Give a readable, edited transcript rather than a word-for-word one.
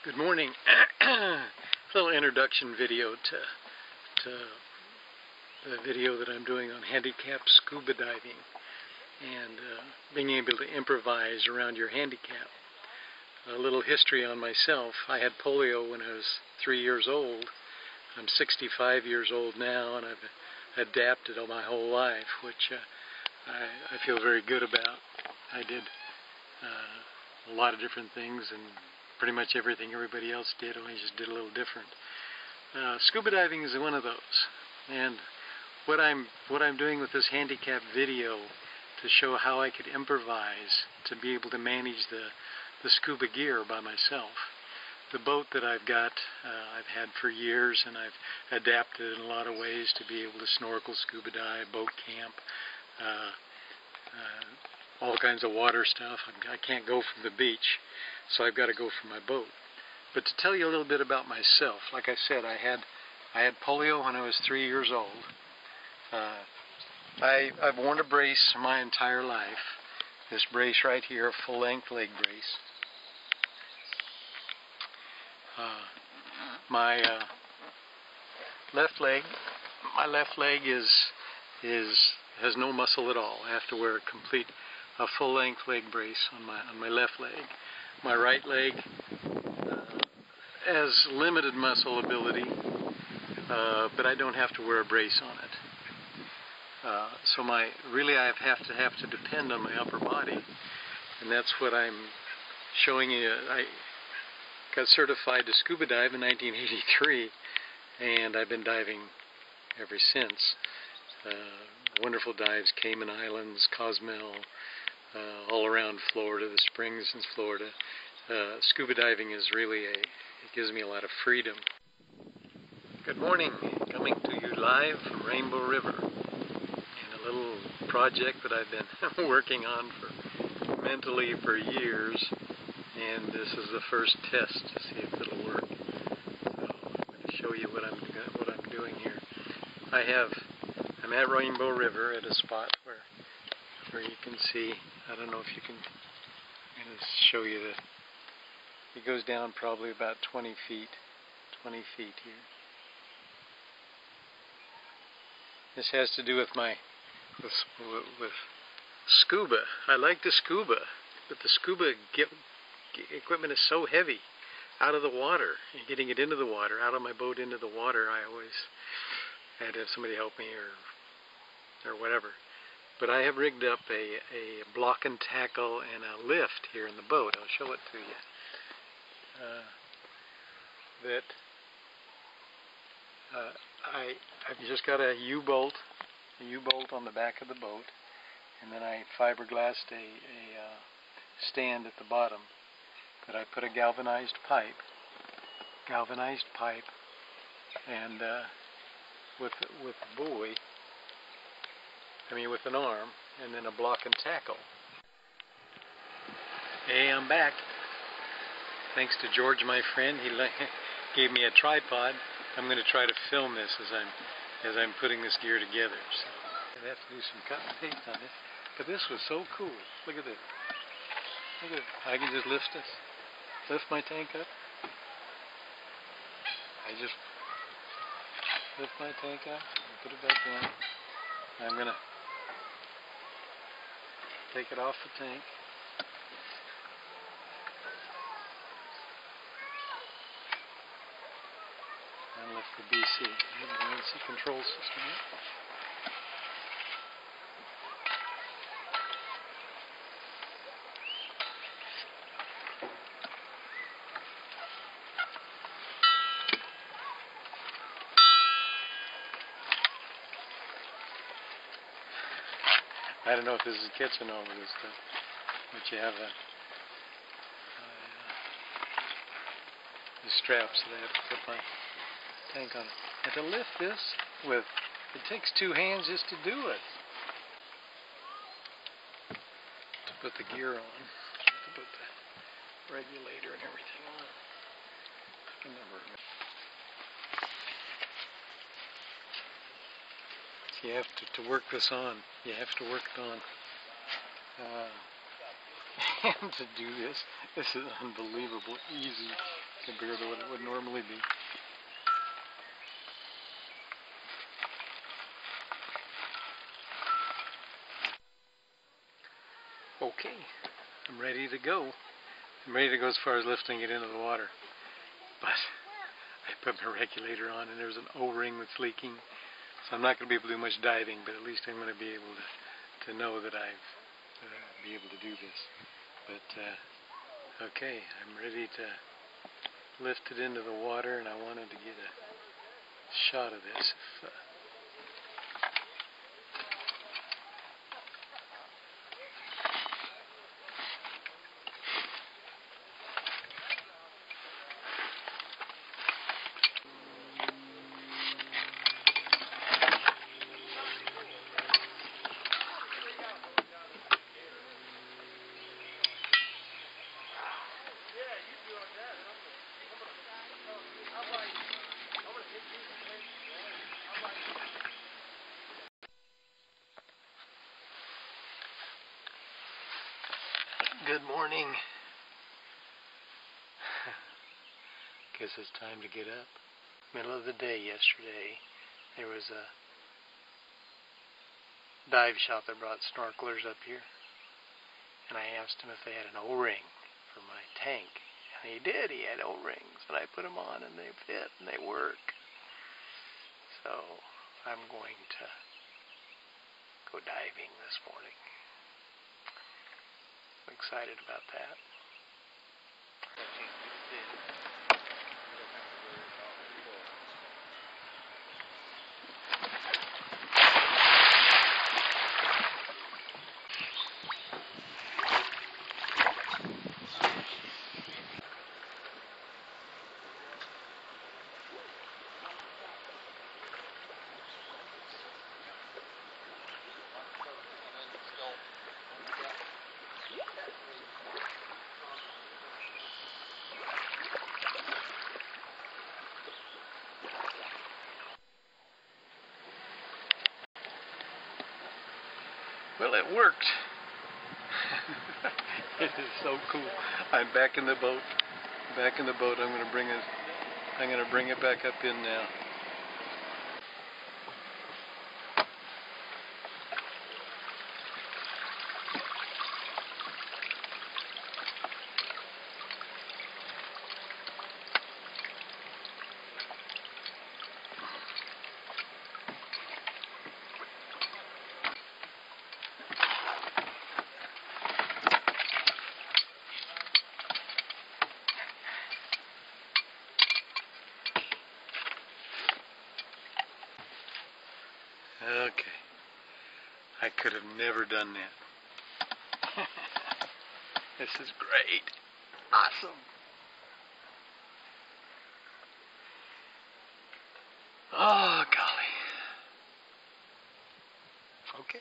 Good morning. Little introduction video to the video that I'm doing on handicapped scuba diving and being able to improvise around your handicap. A little history on myself. I had polio when I was 3 years old. I'm 65 years old now, and I've adapted all my whole life, which I feel very good about. I did a lot of different things, and pretty much everything everybody else did, only just did a little different. Scuba diving is one of those, and what I'm doing with this handicap video to show how I could improvise to be able to manage the scuba gear by myself. The boat that I've got, I've had for years, and I've adapted in a lot of ways to be able to snorkel, scuba dive, boat camp, all kinds of water stuff. I can't go from the beach, so I've got to go from my boat. But to tell you a little bit about myself, like I said, I had polio when I was 3 years old. I've worn a brace my entire life. This brace right here, a full-length leg brace. My left leg has no muscle at all. I have to wear a full-length leg brace on my left leg. My right leg has limited muscle ability, but I don't have to wear a brace on it. So I have to depend on my upper body, and that's what I'm showing you. I got certified to scuba dive in 1983, and I've been diving ever since. Wonderful dives, Cayman Islands, Cozumel, all around Florida, the springs in Florida. Scuba diving is really it gives me a lot of freedom. Good morning, coming to you live from Rainbow River in a little project that I've been working on mentally for years, and this is the first test to see if it'll work. So I'm going to show you what I'm doing here. I'm at Rainbow River at a spot where you can see. I don't know if you can. I'm going to show you that it goes down probably about 20 feet here. This has to do with with scuba. I like to scuba, but the scuba equipment is so heavy out of the water, and getting it into the water, out of my boat into the water, I always had to have somebody help me or whatever. But I have rigged up a block and tackle and a lift here in the boat. I'll show it to you. I've just got a U-bolt on the back of the boat, and then I fiberglassed a stand at the bottom. But I put a galvanized pipe, and with a buoy. With an arm, and then a block and tackle. Hey, I'm back. Thanks to George, my friend. He gave me a tripod. I'm going to try to film this as I'm putting this gear together. So I have to do some cut and paste on this. But this was so cool. Look at this. Look at it. I can just lift my tank up. I just lift my tank up and put it back down. I'm going to take it off the tank. And lift the BC, emergency control system up. I don't know if this is catching all of this stuff, but you have the straps that I have to put my tank on it. And to lift this it takes two hands just to do it. To put the gear on, to put the regulator and everything on. I can never remember. You have to work this on. You have to work it on. And to do this is unbelievable easy. compared to what it would normally be. Okay, I'm ready to go. I'm ready to go as far as lifting it into the water. But I put my regulator on and there's an O-ring that's leaking. So I'm not going to be able to do much diving, but at least I'm going to be able to know that I've be able to do this. But okay, I'm ready to lift it into the water, and I wanted to get a shot of this. Good morning. Guess it's time to get up. Middle of the day yesterday, there was a dive shop that brought snorkelers up here, and I asked him if they had an O-ring for my tank, and he did. He had O-rings, and I put them on, and they fit, and they work. So I'm going to go diving this morning. I'm excited about that. Well, it worked. It is so cool. I'm back in the boat. Back in the boat. I'm going to bring it back up in now. Okay. I could have never done that. This is great. Awesome. Oh, golly. Okay.